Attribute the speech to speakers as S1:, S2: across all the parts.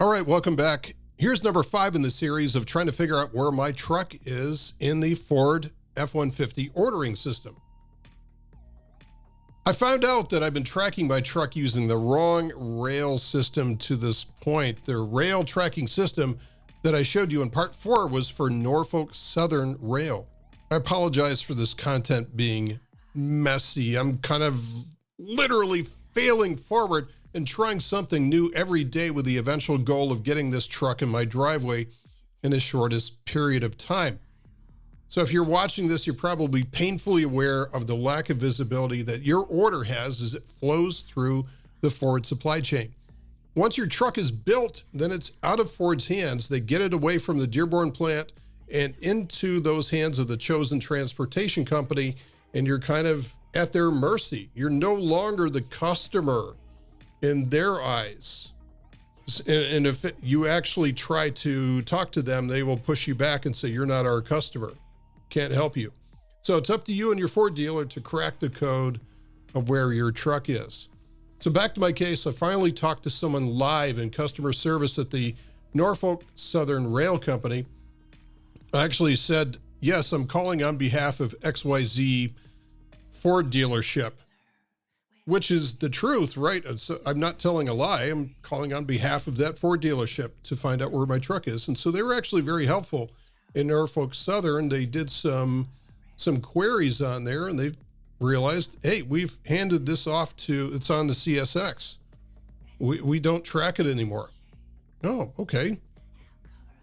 S1: All right, welcome back. Here's number 5 in the series of trying to figure out where my truck is in the Ford F-150 ordering system. I found out that I've been tracking my truck using the wrong rail system to this point. The rail tracking system that I showed you in part 4 was for Norfolk Southern Rail. I apologize for this content being messy. I'm kind of literally failing forward and trying something new every day with the eventual goal of getting this truck in my driveway in the shortest period of time. So if you're watching this, you're probably painfully aware of the lack of visibility that your order has as it flows through the Ford supply chain. Once your truck is built, then it's out of Ford's hands. They get it away from the Dearborn plant and into those hands of the chosen transportation company, and you're kind of at their mercy. You're no longer the customer in their eyes. And if you actually try to talk to them, they will push you back and say, you're not our customer. Can't help you. So it's up to you and your Ford dealer to crack the code of where your truck is. So back to my case, I finally talked to someone live in customer service at the Norfolk Southern Rail Company. I actually said, yes, I'm calling on behalf of XYZ Ford dealership, which is the truth, right? So I'm not telling a lie. I'm calling on behalf of that Ford dealership to find out where my truck is. And so they were actually very helpful in Norfolk Southern. They did some queries on there, and they've realized, hey, we've handed this off to, it's on the CSX. We don't track it anymore. Oh, okay.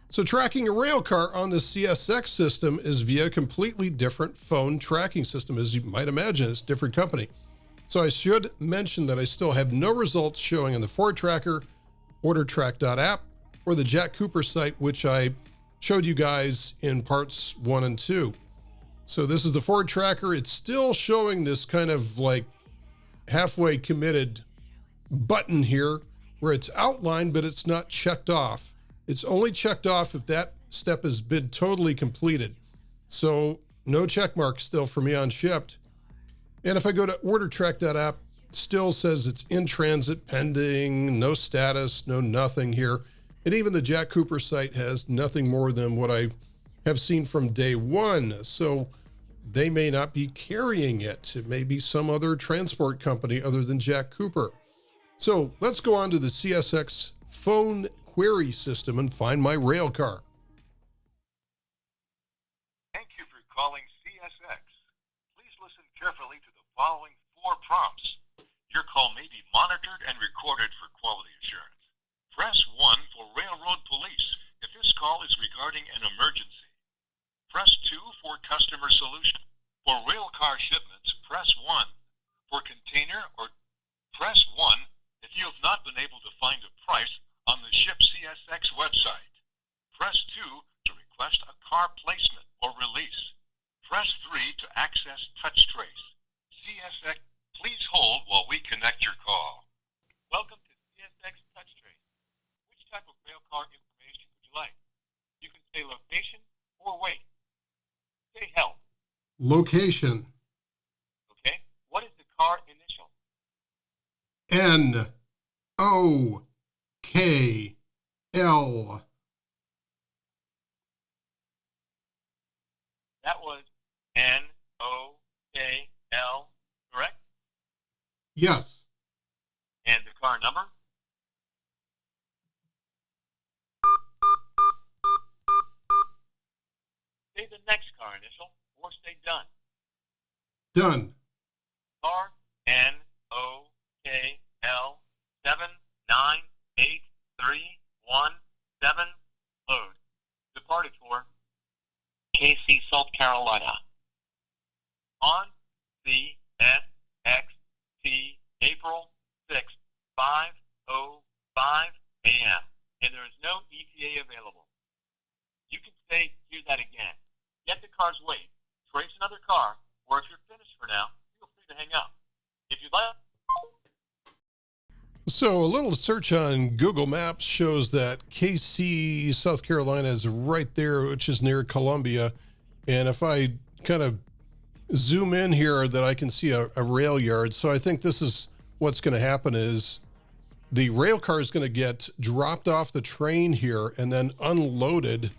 S1: So tracking a rail car on the CSX system is via a completely different phone tracking system. As you might imagine, it's a different company. So I should mention that I still have no results showing on the Ford Tracker, OrderTrack.app, or the Jack Cooper site, which I showed you guys in parts 1 and 2. So this is the Ford Tracker. It's still showing this kind of like halfway committed button here where it's outlined, but it's not checked off. It's only checked off if that step has been totally completed. So no check mark still for me on shipped. And if I go to OrderTrack.app, it still says it's in transit, pending, no status, no nothing here. And even the Jack Cooper site has nothing more than what I have seen from day one. So they may not be carrying it. It may be some other transport company other than Jack Cooper. So let's go on to the CSX phone query system and find my rail car.
S2: Thank you for calling CSX. Please listen carefully to the following 4 prompts. Your call may be monitored and recorded for quality assurance. Press 1 for Railroad Police if this call is regarding an emergency. Press 2 for Customer Solution. For railcar shipments, press 1. For container, or press 1 if you have not been able to find a price on the Ship CSX website. Press 2 to request a car placement or release. Press 3 to access touch trace. CSX, please hold while we connect your call. Welcome to CSX Touch Trace. Which type of railcar information would you like? You can say location or wait. Say help.
S1: Location.
S2: Okay. What is the car initial?
S1: N-O-K-L.
S2: That was N-O-K-L, correct?
S1: Yes.
S2: And the car number? Say the next car initial, or say done.
S1: Done.
S2: Car N-O-K-L 7983117 load. Departed for KC, South Carolina. On CSXT April 6th, 5:05 a.m. And there is no ETA available. You can say, hear that again. Get the car's weight, trace another car, or if you're finished for now, feel free to hang up. If you'd like.
S1: So a little search on Google Maps shows that KC, South Carolina is right there, which is near Columbia. And if I kind of zoom in here, that I can see a rail yard. So I think this is what's going to happen is the rail car is going to get dropped off the train here and then unloaded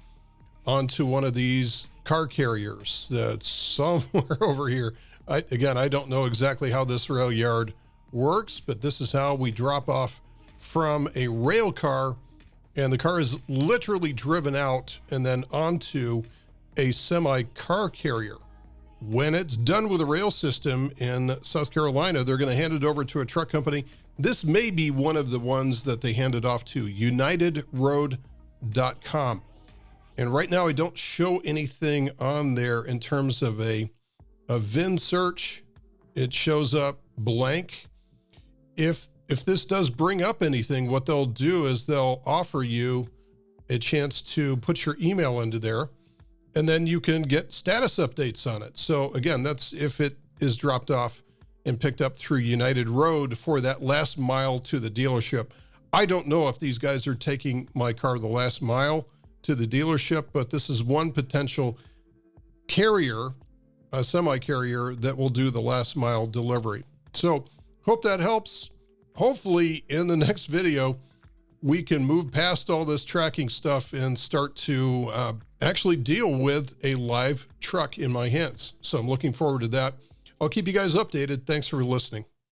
S1: onto one of these car carriers that's somewhere over here. I don't know exactly how this rail yard works, but this is how we drop off from a rail car, and the car is literally driven out and then onto a semi car carrier. When it's done with the rail system in South Carolina, they're going to hand it over to a truck company. This may be one of the ones that they handed off to, unitedroad.com. And right now I don't show anything on there in terms of a VIN search. It shows up blank. If this does bring up anything, what they'll do is they'll offer you a chance to put your email into there, and then you can get status updates on it. So again, that's if it is dropped off and picked up through United Road for that last mile to the dealership. I don't know if these guys are taking my car the last mile to the dealership, but this is one potential carrier, a semi-carrier that will do the last mile delivery. So hope that helps. Hopefully in the next video, we can move past all this tracking stuff and start to actually deal with a live truck in my hands. So I'm looking forward to that. I'll keep you guys updated. Thanks for listening.